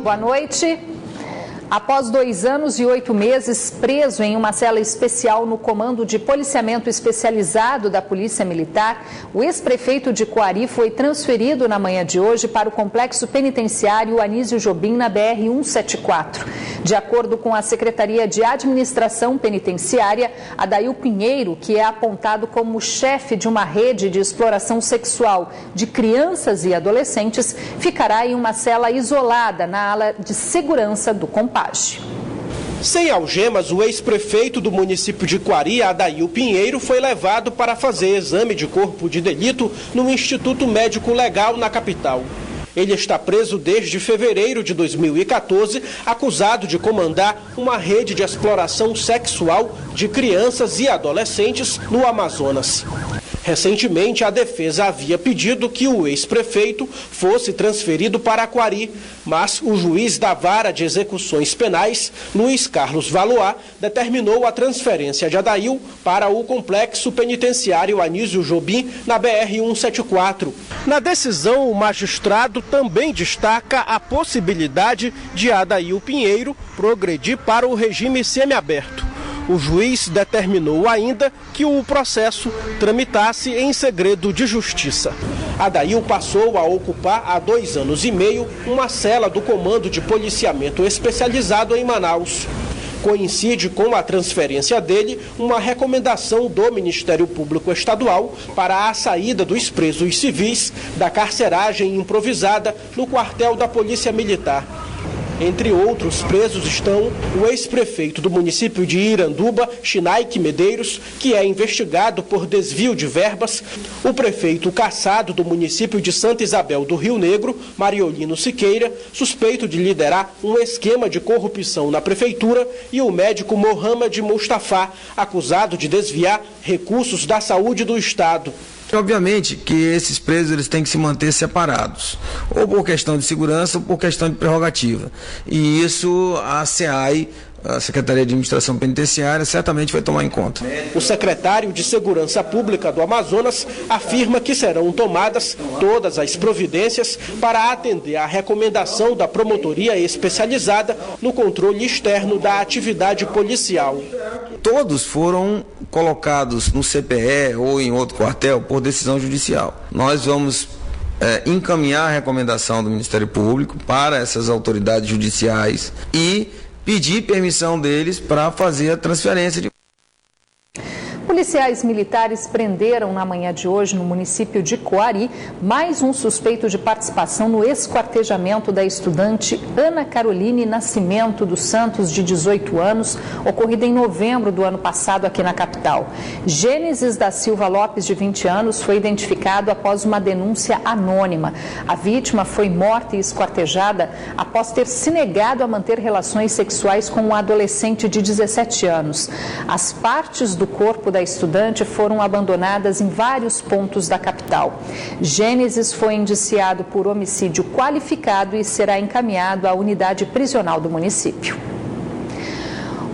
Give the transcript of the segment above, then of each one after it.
Boa noite. Após 2 anos e 8 meses preso em uma cela especial no Comando de Policiamento Especializado da Polícia Militar, o ex-prefeito de Coari foi transferido na manhã de hoje para o complexo penitenciário Anísio Jobim, na BR-174. De acordo com a Secretaria de Administração Penitenciária, Adail Pinheiro, que é apontado como chefe de uma rede de exploração sexual de crianças e adolescentes, ficará em uma cela isolada na ala de segurança do complexo. Sem algemas, o ex-prefeito do município de Coari, Adail Pinheiro, foi levado para fazer exame de corpo de delito no Instituto Médico Legal na capital. Ele está preso desde fevereiro de 2014, acusado de comandar uma rede de exploração sexual de crianças e adolescentes no Amazonas. Recentemente, a defesa havia pedido que o ex-prefeito fosse transferido para Coari, mas o juiz da Vara de Execuções Penais, Luiz Carlos Valois, determinou a transferência de Adail para o complexo penitenciário Anísio Jobim, na BR-174. Na decisão, o magistrado também destaca a possibilidade de Adail Pinheiro progredir para o regime semiaberto. O juiz determinou ainda que o processo tramitasse em segredo de justiça. Adail passou a ocupar há 2 anos e meio uma cela do Comando de Policiamento Especializado em Manaus. Coincide com a transferência dele uma recomendação do Ministério Público Estadual para a saída dos presos civis da carceragem improvisada no quartel da Polícia Militar. Entre outros presos estão o ex-prefeito do município de Iranduba, Chinaike Medeiros, que é investigado por desvio de verbas, o prefeito cassado do município de Santa Isabel do Rio Negro, Mariolino Siqueira, suspeito de liderar um esquema de corrupção na prefeitura, e o médico Mohamed Mustafa, acusado de desviar recursos da saúde do estado. Obviamente que esses presos eles têm que se manter separados, ou por questão de segurança ou por questão de prerrogativa. E isso a SEAI, a Secretaria de Administração Penitenciária, certamente vai tomar em conta. O secretário de Segurança Pública do Amazonas afirma que serão tomadas todas as providências para atender à recomendação da promotoria especializada no controle externo da atividade policial. Todos foram colocados no CPE ou em outro quartel por decisão judicial. Nós vamos encaminhar a recomendação do Ministério Público para essas autoridades judiciais e pedir permissão deles para fazer a transferência de... Policiais militares prenderam na manhã de hoje, no município de Coari, mais um suspeito de participação no esquartejamento da estudante Ana Caroline Nascimento dos Santos, de 18 anos, ocorrida em novembro do ano passado aqui na capital. Gênesis da Silva Lopes, de 20 anos, foi identificado após uma denúncia anônima. A vítima foi morta e esquartejada após ter se negado a manter relações sexuais com um adolescente de 17 anos. As partes do corpo da estudante foram abandonadas em vários pontos da capital. Gênesis foi indiciado por homicídio qualificado e será encaminhado à unidade prisional do município.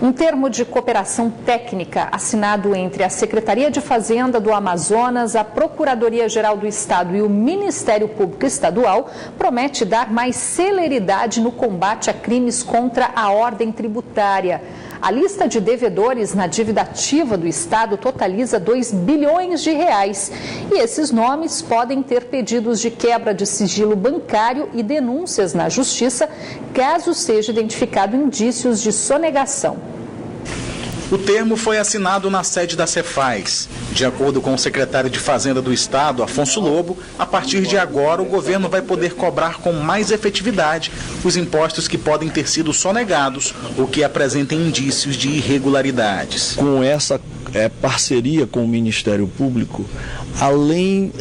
Um termo de cooperação técnica assinado entre a Secretaria de Fazenda do Amazonas, a Procuradoria-Geral do Estado e o Ministério Público Estadual promete dar mais celeridade no combate a crimes contra a ordem tributária. A lista de devedores na dívida ativa do Estado totaliza R$2 bilhões e esses nomes podem ter pedidos de quebra de sigilo bancário e denúncias na Justiça, caso seja identificado indícios de sonegação. O termo foi assinado na sede da Cefaz. De acordo com o secretário de Fazenda do Estado, Afonso Lobo, a partir de agora o governo vai poder cobrar com mais efetividade os impostos que podem ter sido sonegados ou que apresentem indícios de irregularidades. Com essa parceria com o Ministério Público, além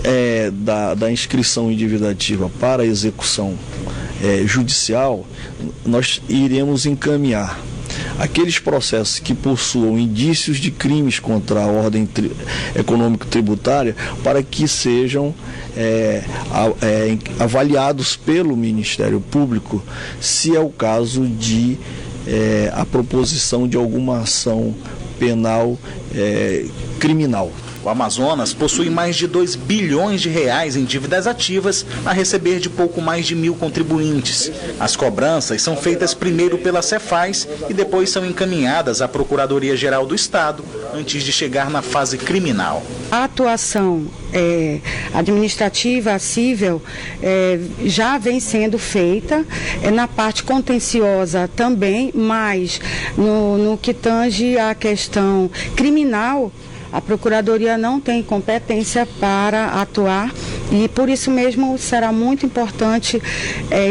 da inscrição em dívida ativa para a execução judicial, nós iremos encaminhar aqueles processos que possuam indícios de crimes contra a ordem econômico-tributária para que sejam avaliados pelo Ministério Público, se é o caso de a proposição de alguma ação penal criminal. O Amazonas possui mais de 2 bilhões de reais em dívidas ativas a receber de pouco mais de 1.000 contribuintes. As cobranças são feitas primeiro pela Cefaz e depois são encaminhadas à Procuradoria-Geral do Estado antes de chegar na fase criminal. A atuação administrativa, civil, já vem sendo feita na parte contenciosa também, mas no que tange à questão criminal, a Procuradoria não tem competência para atuar e por isso mesmo será muito importante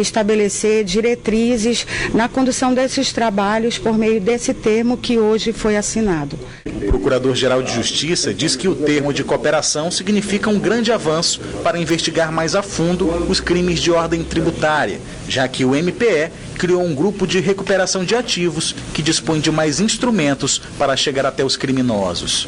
estabelecer diretrizes na condução desses trabalhos por meio desse termo que hoje foi assinado. O Procurador-Geral de Justiça diz que o termo de cooperação significa um grande avanço para investigar mais a fundo os crimes de ordem tributária, já que o MPE criou um grupo de recuperação de ativos que dispõe de mais instrumentos para chegar até os criminosos.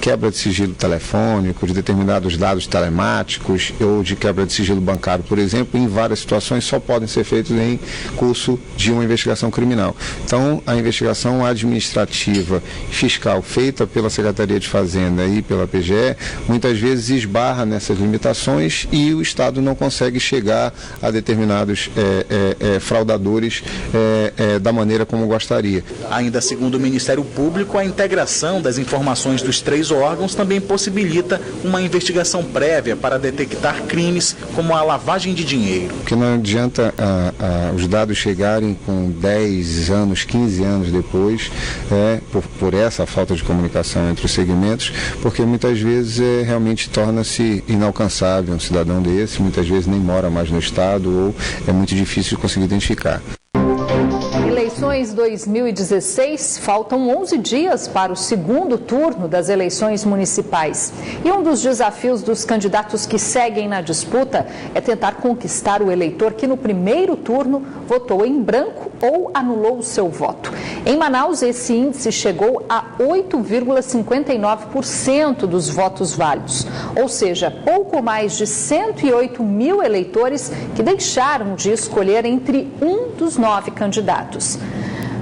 Quebra de sigilo telefônico, de determinados dados telemáticos ou de quebra de sigilo bancário, por exemplo, em várias situações só podem ser feitos em curso de uma investigação criminal. Então, a investigação administrativa fiscal feita pela Secretaria de Fazenda e pela PGE, muitas vezes esbarra nessas limitações e o Estado não consegue chegar a determinados fraudadores da maneira como gostaria. Ainda segundo o Ministério Público, a integração das informações dos 3 órgãos também possibilita uma investigação prévia para detectar crimes como a lavagem de dinheiro. Porque não adianta os dados chegarem com 10 anos, 15 anos depois, por essa falta de comunicação entre os segmentos, porque muitas vezes realmente torna-se inalcançável um cidadão desse, muitas vezes nem mora mais no Estado ou é muito difícil de conseguir identificar. Eleições 2016, faltam 11 dias para o segundo turno das eleições municipais. E um dos desafios dos candidatos que seguem na disputa é tentar conquistar o eleitor que no primeiro turno votou em branco ou anulou o seu voto. Em Manaus, esse índice chegou a 8,59% dos votos válidos, ou seja, pouco mais de 108 mil eleitores que deixaram de escolher entre um dos 9 candidatos.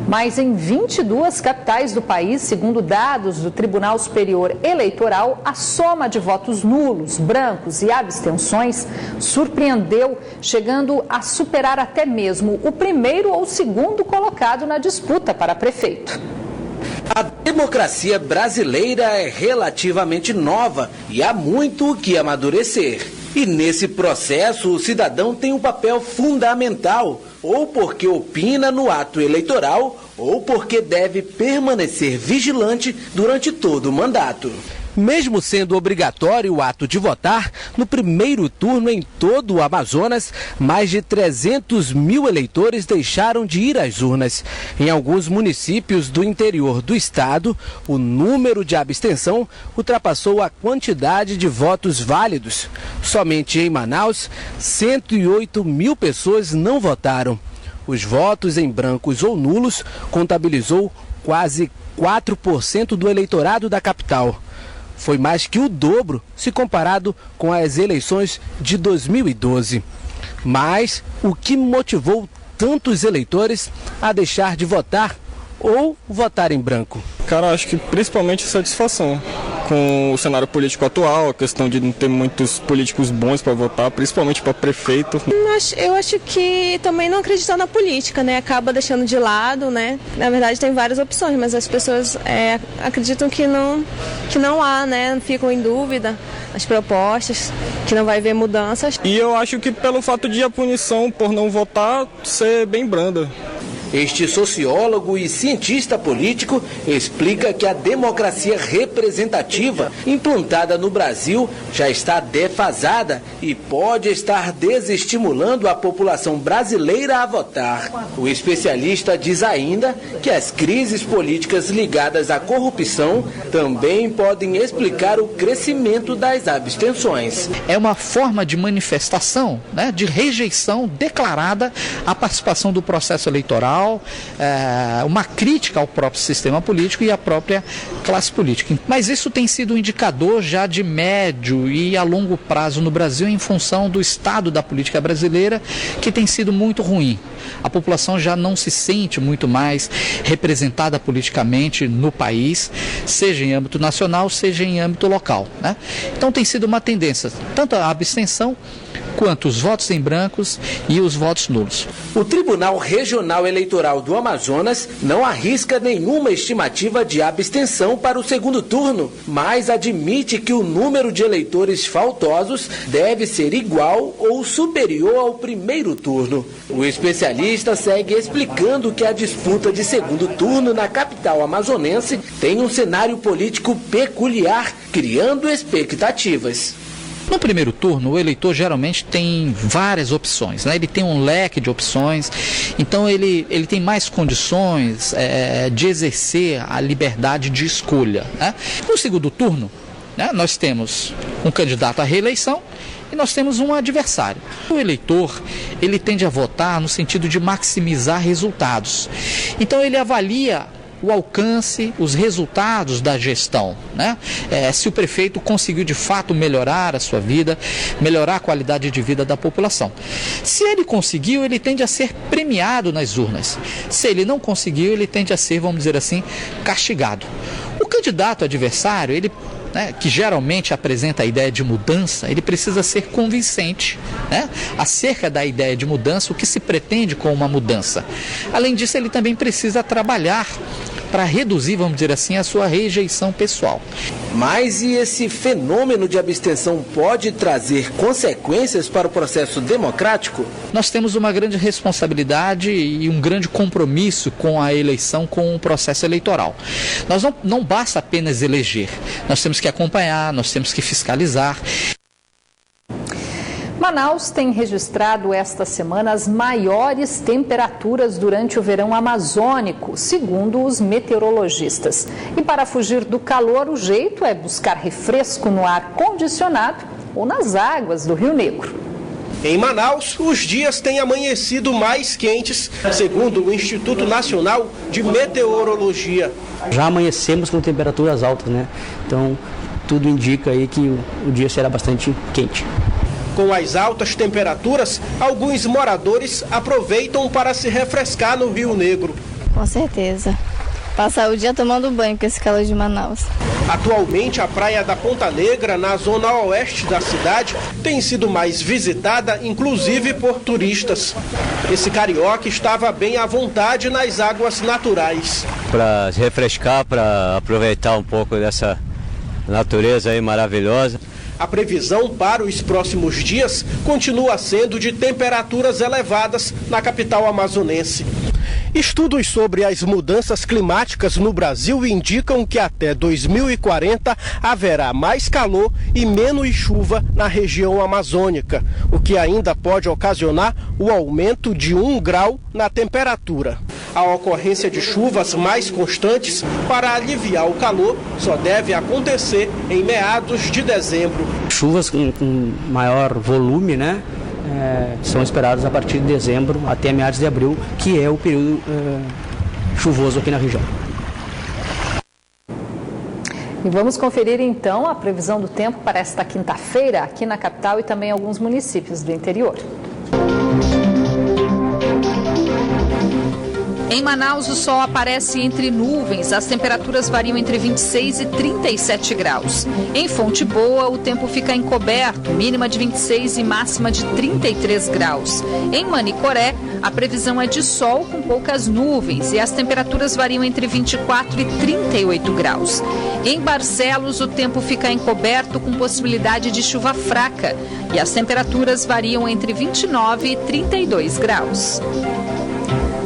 Mas em 22 capitais do país, segundo dados do Tribunal Superior Eleitoral, a soma de votos nulos, brancos e abstenções surpreendeu, chegando a superar até mesmo o primeiro ou segundo colocado na disputa para prefeito. A democracia brasileira é relativamente nova e há muito o que amadurecer. E nesse processo, o cidadão tem um papel fundamental, ou porque opina no ato eleitoral, ou porque deve permanecer vigilante durante todo o mandato. Mesmo sendo obrigatório o ato de votar, no primeiro turno em todo o Amazonas, mais de 300 mil eleitores deixaram de ir às urnas. Em alguns municípios do interior do estado, o número de abstenção ultrapassou a quantidade de votos válidos. Somente em Manaus, 108 mil pessoas não votaram. Os votos em brancos ou nulos contabilizou quase 4% do eleitorado da capital. Foi mais que o dobro se comparado com as eleições de 2012. Mas o que motivou tantos eleitores a deixar de votar ou votar em branco? Cara, acho que principalmente satisfação com o cenário político atual, a questão de não ter muitos políticos bons para votar, principalmente para prefeito. Eu acho que também não acreditar na política, né? Acaba deixando de lado, né? Na verdade tem várias opções, mas as pessoas acreditam que não há, né? Ficam em dúvida as propostas, que não vai haver mudanças. E eu acho que pelo fato de a punição por não votar ser bem branda. Este sociólogo e cientista político explica que a democracia representativa implantada no Brasil já está defasada e pode estar desestimulando a população brasileira a votar. O especialista diz ainda que as crises políticas ligadas à corrupção também podem explicar o crescimento das abstenções. É uma forma de manifestação, né, de rejeição declarada à participação do processo eleitoral, eleitoral, uma crítica ao próprio sistema político e à própria classe política. Mas isso tem sido um indicador já de médio e a longo prazo no Brasil em função do estado da política brasileira, que tem sido muito ruim. A população já não se sente muito mais representada politicamente no país, seja em âmbito nacional, seja em âmbito local, né? Então tem sido uma tendência, tanto a abstenção quanto os votos em brancos e os votos nulos. O Tribunal Regional Eleitoral do Amazonas não arrisca nenhuma estimativa de abstenção para o segundo turno, mas admite que o número de eleitores faltosos deve ser igual ou superior ao primeiro turno. O especialista segue explicando que a disputa de segundo turno na capital amazonense tem um cenário político peculiar, criando expectativas. No primeiro turno, o eleitor geralmente tem várias opções, né? Ele tem um leque de opções, então ele tem mais condições de exercer a liberdade de escolha, né? No segundo turno, né, nós temos um candidato à reeleição e nós temos um adversário. O eleitor, ele tende a votar no sentido de maximizar resultados. Então ele avalia o alcance, os resultados da gestão, né? Se o prefeito conseguiu de fato melhorar a sua vida, melhorar a qualidade de vida da população. Se ele conseguiu, ele tende a ser premiado nas urnas. Se ele não conseguiu, ele tende a ser, vamos dizer assim, castigado. O candidato adversário, ele, né, que geralmente apresenta a ideia de mudança, ele precisa ser convincente, né, acerca da ideia de mudança, o que se pretende com uma mudança. Além disso, ele também precisa trabalhar para reduzir, vamos dizer assim, a sua rejeição pessoal. Mas e esse fenômeno de abstenção pode trazer consequências para o processo democrático? Nós temos uma grande responsabilidade e um grande compromisso com a eleição, com o processo eleitoral. Nós não basta apenas eleger, nós temos que acompanhar, nós temos que fiscalizar. Manaus tem registrado esta semana as maiores temperaturas durante o verão amazônico, segundo os meteorologistas. E para fugir do calor, o jeito é buscar refresco no ar condicionado ou nas águas do Rio Negro. Em Manaus, os dias têm amanhecido mais quentes, segundo o Instituto Nacional de Meteorologia. Já amanhecemos com temperaturas altas, né? Então, tudo indica aí que o dia será bastante quente. Com as altas temperaturas, alguns moradores aproveitam para se refrescar no Rio Negro. Com certeza. Passar o dia tomando banho com esse calor de Manaus. Atualmente, a praia da Ponta Negra, na zona oeste da cidade, tem sido mais visitada, inclusive por turistas. Esse carioca estava bem à vontade nas águas naturais. Para se refrescar, para aproveitar um pouco dessa natureza aí maravilhosa. A previsão para os próximos dias continua sendo de temperaturas elevadas na capital amazonense. Estudos sobre as mudanças climáticas no Brasil indicam que até 2040 haverá mais calor e menos chuva na região amazônica, o que ainda pode ocasionar o aumento de 1 grau na temperatura. A ocorrência de chuvas mais constantes para aliviar o calor só deve acontecer em meados de dezembro. Chuvas com maior volume, né? São esperadas a partir de dezembro até meados de abril, que é o período chuvoso aqui na região. E vamos conferir então a previsão do tempo para esta quinta-feira aqui na capital e também em alguns municípios do interior. Em Manaus, o sol aparece entre nuvens, as temperaturas variam entre 26 e 37 graus. Em Fonte Boa, o tempo fica encoberto, mínima de 26 e máxima de 33 graus. Em Manicoré, a previsão é de sol com poucas nuvens e as temperaturas variam entre 24 e 38 graus. Em Barcelos, o tempo fica encoberto com possibilidade de chuva fraca e as temperaturas variam entre 29 e 32 graus.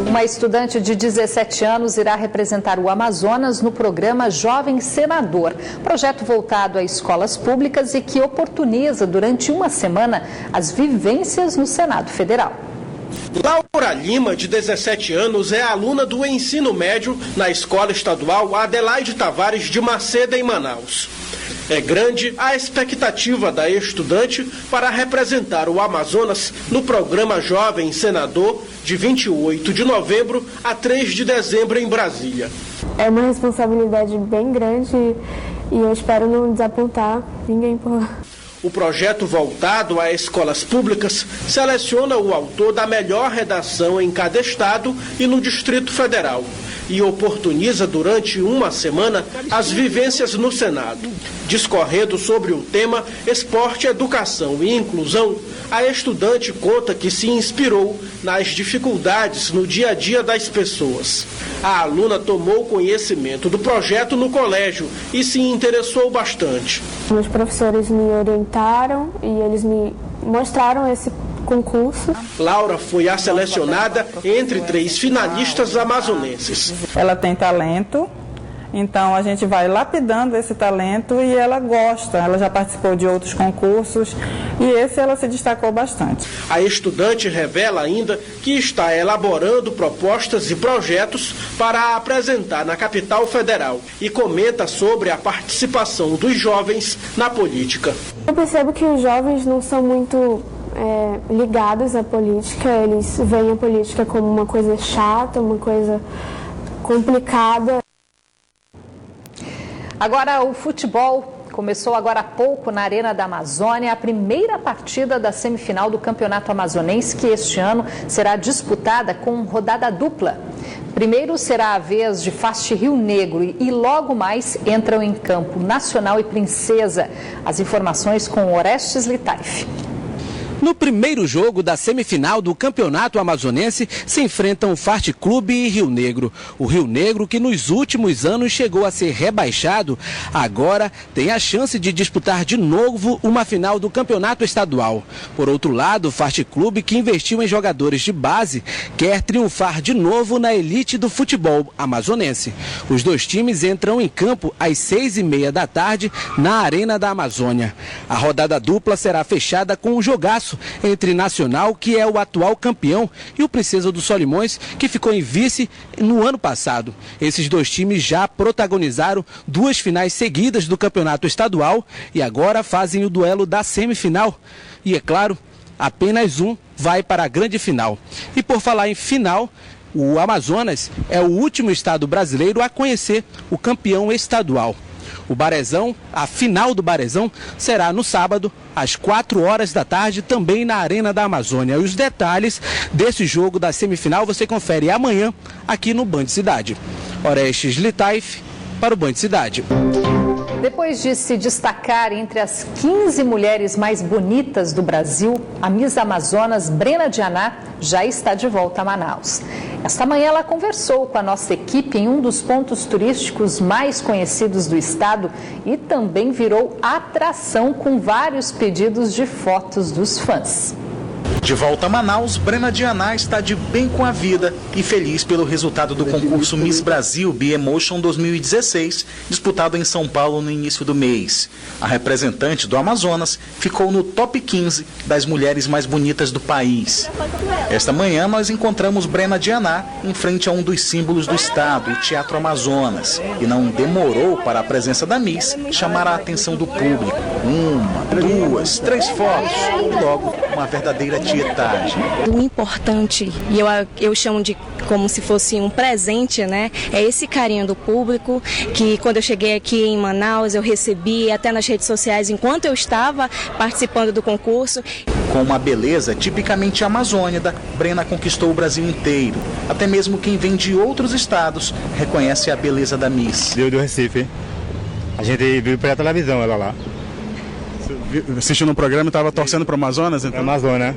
Uma estudante de 17 anos irá representar o Amazonas no programa Jovem Senador, projeto voltado a escolas públicas e que oportuniza durante uma semana as vivências no Senado Federal. Laura Lima, de 17 anos, é aluna do ensino médio na Escola Estadual Adelaide Tavares de Maceda, em Manaus. É grande a expectativa da estudante para representar o Amazonas no programa Jovem Senador de 28 de novembro a 3 de dezembro em Brasília. É uma responsabilidade bem grande e eu espero não desapontar ninguém por lá. O projeto voltado a escolas públicas seleciona o autor da melhor redação em cada estado e no Distrito Federal e oportuniza durante uma semana as vivências no Senado. Discorrendo sobre o tema Esporte, Educação e Inclusão, a estudante conta que se inspirou nas dificuldades no dia a dia das pessoas. A aluna tomou conhecimento do projeto no colégio e se interessou bastante. Meus professores me orientaram e eles me mostraram esse concurso. Laura foi a selecionada entre 3 finalistas amazonenses. Ela tem talento, então a gente vai lapidando esse talento e ela gosta. Ela já participou de outros concursos e esse ela se destacou bastante. A estudante revela ainda que está elaborando propostas e projetos para apresentar na capital federal e comenta sobre a participação dos jovens na política. Eu percebo que os jovens não são muito ligados à política, eles veem a política como uma coisa chata, uma coisa complicada. Agora o futebol começou agora há pouco na Arena da Amazônia, a primeira partida da semifinal do Campeonato Amazonense, que este ano será disputada com rodada dupla. Primeiro será a vez de Fast Rio Negro e logo mais entram em campo Nacional e Princesa. As informações com Orestes Litaif. No primeiro jogo da semifinal do Campeonato Amazonense se enfrentam o Fast Clube e Rio Negro. O Rio Negro, que nos últimos anos chegou a ser rebaixado, agora tem a chance de disputar de novo uma final do Campeonato Estadual. Por outro lado, o Fast Clube, que investiu em jogadores de base, quer triunfar de novo na elite do futebol amazonense. Os dois times entram em campo às 6h30 da tarde na Arena da Amazônia. A rodada dupla será fechada com um jogaço entre Nacional, que é o atual campeão, e o Princesa dos Solimões, que ficou em vice no ano passado. Esses dois times já protagonizaram 2 finais seguidas do Campeonato Estadual e agora fazem o duelo da semifinal. E é claro, apenas um vai para a grande final. E por falar em final, o Amazonas é o último estado brasileiro a conhecer o campeão estadual. O Barezão, a final do Barezão, será no sábado, às 4h da tarde, também na Arena da Amazônia. E os detalhes desse jogo da semifinal você confere amanhã aqui no Band Cidade. Orestes Litaif para o Band Cidade. Depois de se destacar entre as 15 mulheres mais bonitas do Brasil, a Miss Amazonas, Brena Dianá, já está de volta a Manaus. Esta manhã ela conversou com a nossa equipe em um dos pontos turísticos mais conhecidos do estado e também virou atração com vários pedidos de fotos dos fãs. De volta a Manaus, Brena Dianá está de bem com a vida e feliz pelo resultado do concurso Miss Brasil Bi-Emotion 2016, disputado em São Paulo no início do mês. A representante do Amazonas ficou no top 15 das mulheres mais bonitas do país. Esta manhã nós encontramos Brena Dianá em frente a um dos símbolos do estado, o Teatro Amazonas, e não demorou para a presença da Miss chamar a atenção do público. 1, 2, 3 fotos e logo uma verdadeira tietagem. O importante, e eu chamo de como se fosse um presente, né? É esse carinho do público, que quando eu cheguei aqui em Manaus eu recebi até nas redes sociais enquanto eu estava participando do concurso. Com uma beleza tipicamente amazônica, Brena conquistou o Brasil inteiro. Até mesmo quem vem de outros estados reconhece a beleza da Miss. Do Recife. A gente viu pela televisão ela lá. Assistiu no programa e estava torcendo para o Amazonas? Então? Amazônia.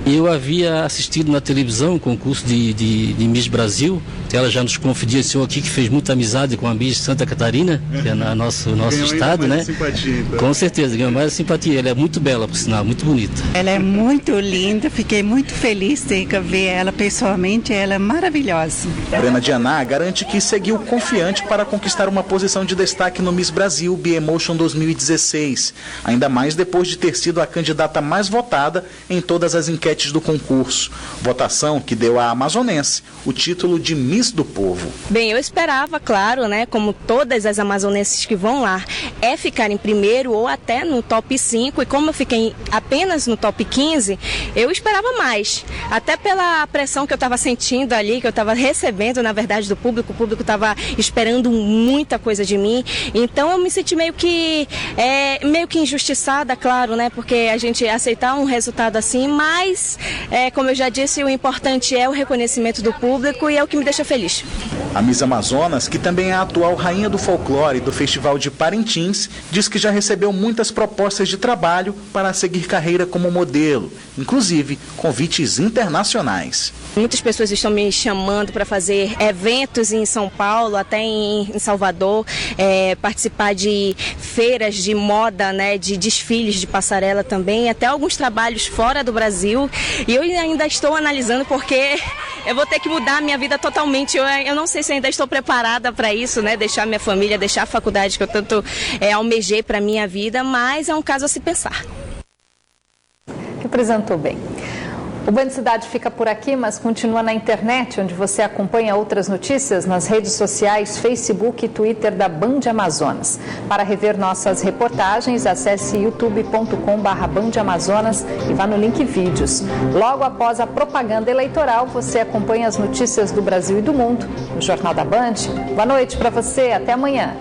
Eu havia assistido na televisão o concurso de Miss Brasil. Ela já nos confidenciou aqui que fez muita amizade com a Miss Santa Catarina, que é nosso estado, né? Simpatia, então. Com certeza, ganhou mais simpatia. Ela é muito bela, por sinal, muito bonita. Ela é muito linda, fiquei muito feliz de ver ela pessoalmente, ela é maravilhosa. Brena Dianá garante que seguiu confiante para conquistar uma posição de destaque no Miss Brasil Bi-Emotion 2016, ainda mais depois de ter sido a candidata mais votada em todas as enquetes enquetes do concurso. Votação que deu à amazonense o título de Miss do Povo. Bem, eu esperava, claro, né, como todas as amazonenses que vão lá, ficar em primeiro ou até no top 5, e como eu fiquei apenas no top 15, eu esperava mais. Até pela pressão que eu estava sentindo ali, que eu estava recebendo, na verdade, do público. O público estava esperando muita coisa de mim. Então eu me senti meio que injustiçada, claro, né? Porque a gente aceitar um resultado assim, mas, como eu já disse, o importante é o reconhecimento do público e é o que me deixa feliz. A Miss Amazonas, que também é a atual rainha do folclore do Festival de Parintins, diz que já recebeu muitas propostas de trabalho para seguir carreira como modelo, inclusive convites internacionais. Muitas pessoas estão me chamando para fazer eventos em São Paulo, até em Salvador, participar de feiras de moda, né, de desfiles de passarela também, até alguns trabalhos fora do Brasil. E eu ainda estou analisando porque eu vou ter que mudar a minha vida totalmente. Eu não sei se ainda estou preparada para isso, né, deixar minha família, deixar a faculdade que eu tanto almejei para a minha vida, mas é um caso a se pensar. Representou bem. O Band Cidade fica por aqui, mas continua na internet, onde você acompanha outras notícias nas redes sociais, Facebook e Twitter da Band Amazonas. Para rever nossas reportagens, acesse youtube.com/bandamazonas e vá no link vídeos. Logo após a propaganda eleitoral, você acompanha as notícias do Brasil e do mundo no Jornal da Band. Boa noite para você, até amanhã.